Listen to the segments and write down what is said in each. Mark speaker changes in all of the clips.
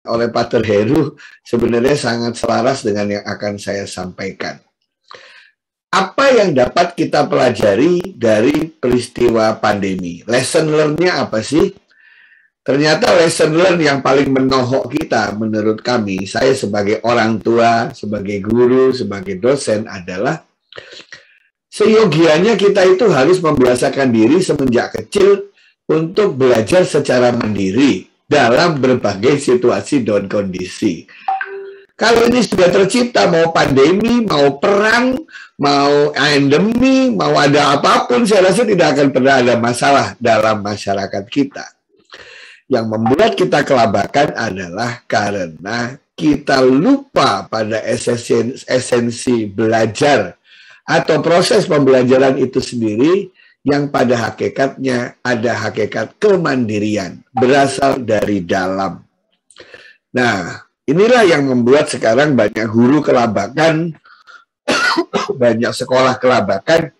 Speaker 1: oleh Pater Heru sebenarnya sangat selaras dengan yang akan saya sampaikan. Apa yang dapat kita pelajari dari peristiwa pandemi? Lesson learn-nya apa sih? Ternyata lesson learn yang paling menohok kita menurut kami, saya sebagai orang tua, sebagai guru, sebagai dosen adalah seyogianya kita itu harus membiasakan diri semenjak kecil untuk belajar secara mandiri dalam berbagai situasi dan kondisi. Kalau ini sudah tercipta, mau pandemi, mau perang, mau endemi, mau ada apapun, saya rasa tidak akan pernah ada masalah dalam masyarakat kita. Yang membuat kita kelabakan adalah karena kita lupa pada esensi belajar atau proses pembelajaran itu sendiri yang pada hakikatnya ada hakikat kemandirian, berasal dari dalam. Nah, inilah yang membuat sekarang banyak guru kelabakan, banyak sekolah kelabakan,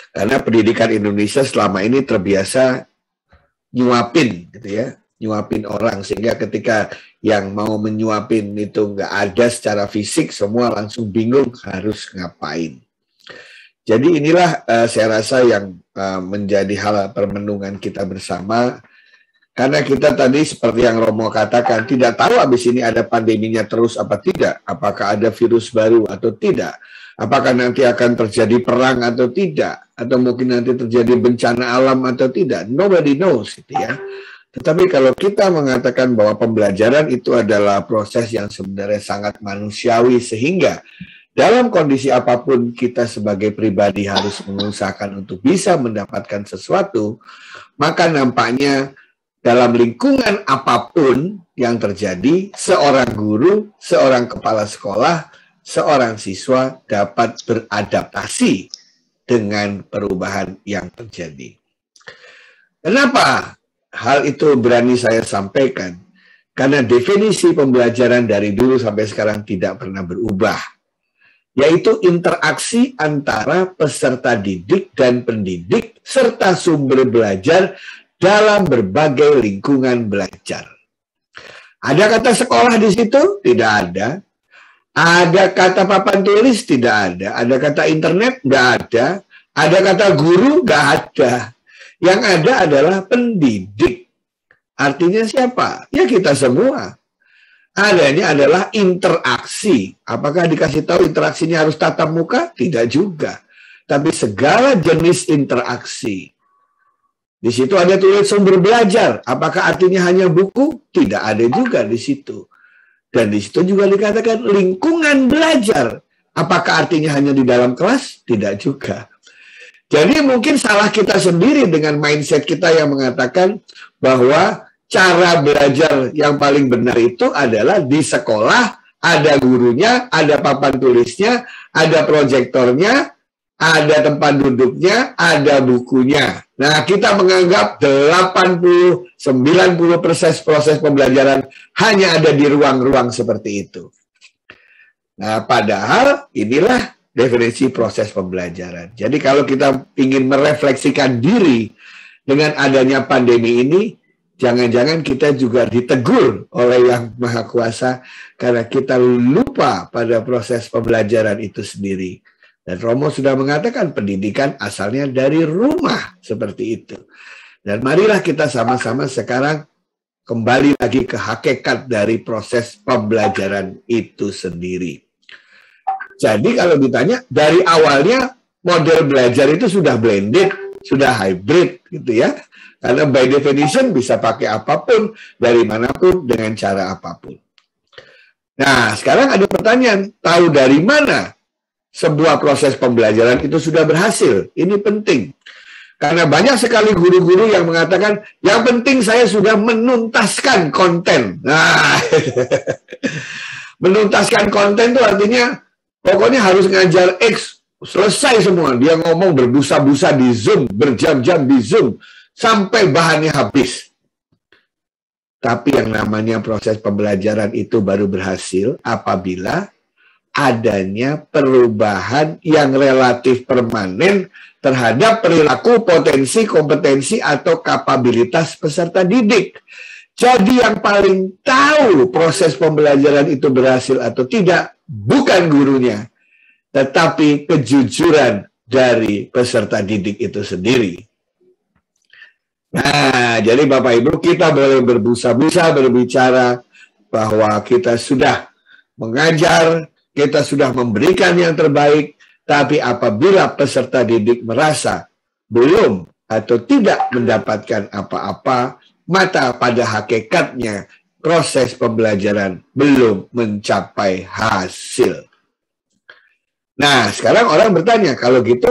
Speaker 1: karena pendidikan Indonesia selama ini terbiasa nyuapin, gitu ya, nyuapin orang, sehingga ketika yang mau menyuapin itu nggak ada secara fisik, semua langsung bingung harus ngapain. Jadi inilah saya rasa yang menjadi hal permenungan kita bersama. Karena kita tadi seperti yang Romo katakan, tidak tahu habis ini ada pandeminya terus apa tidak, apakah ada virus baru atau tidak, apakah nanti akan terjadi perang atau tidak, atau mungkin nanti terjadi bencana alam atau tidak, nobody knows, gitu ya. Tetapi kalau kita mengatakan bahwa pembelajaran itu adalah proses yang sebenarnya sangat manusiawi, sehingga dalam kondisi apapun kita sebagai pribadi harus mengusahakan untuk bisa mendapatkan sesuatu, maka nampaknya dalam lingkungan apapun yang terjadi, seorang guru, seorang kepala sekolah, seorang siswa dapat beradaptasi dengan perubahan yang terjadi. Kenapa hal itu berani saya sampaikan? Karena definisi pembelajaran dari dulu sampai sekarang tidak pernah berubah, yaitu interaksi antara peserta didik dan pendidik serta sumber belajar dalam berbagai lingkungan belajar. Ada kata sekolah di situ? Tidak ada. Ada kata papan tulis? Tidak ada. Ada kata internet? Tidak ada. Ada kata guru? Tidak ada. Yang ada adalah pendidik. Artinya siapa? Ya kita semua. Adanya adalah interaksi. Apakah dikasih tahu interaksinya harus tatap muka? Tidak juga. Tapi segala jenis interaksi. Di situ ada tulis sumber belajar. Apakah artinya hanya buku? Tidak ada juga di situ. Dan di situ juga dikatakan lingkungan belajar. Apakah artinya hanya di dalam kelas? Tidak juga. Jadi mungkin salah kita sendiri dengan mindset kita yang mengatakan bahwa cara belajar yang paling benar itu adalah di sekolah, ada gurunya, ada papan tulisnya, ada proyektornya, ada tempat duduknya, ada bukunya. Nah, kita menganggap 80-90% proses pembelajaran hanya ada di ruang-ruang seperti itu. Nah, padahal inilah definisi proses pembelajaran. Jadi kalau kita ingin merefleksikan diri dengan adanya pandemi ini, jangan-jangan kita juga ditegur oleh Yang Maha Kuasa karena kita lupa pada proses pembelajaran itu sendiri. Dan Romo sudah mengatakan pendidikan asalnya dari rumah, seperti itu. Dan marilah kita sama-sama sekarang kembali lagi ke hakikat dari proses pembelajaran itu sendiri. Jadi kalau ditanya, dari awalnya model belajar itu sudah blended, sudah hybrid gitu ya. Karena by definition bisa pakai apapun, dari manapun, dengan cara apapun. Nah, sekarang ada pertanyaan, tahu dari mana sebuah proses pembelajaran itu sudah berhasil? Ini penting. Karena banyak sekali guru-guru yang mengatakan, yang penting saya sudah menuntaskan konten. Nah, menuntaskan konten itu artinya, pokoknya harus ngajar X, selesai semua. Dia ngomong berbusa-busa di Zoom, berjam-jam di Zoom, sampai bahannya habis. Tapi yang namanya proses pembelajaran itu baru berhasil apabila adanya perubahan yang relatif permanen terhadap perilaku, potensi, kompetensi, atau kapabilitas peserta didik. Jadi yang paling tahu proses pembelajaran itu berhasil atau tidak bukan gurunya, tetapi kejujuran dari peserta didik itu sendiri. Nah, jadi Bapak Ibu, kita boleh berbusa-busa berbicara bahwa kita sudah mengajar, kita sudah memberikan yang terbaik, tapi apabila peserta didik merasa belum atau tidak mendapatkan apa-apa, maka pada hakikatnya proses pembelajaran belum mencapai hasil. Nah, sekarang orang bertanya, kalau gitu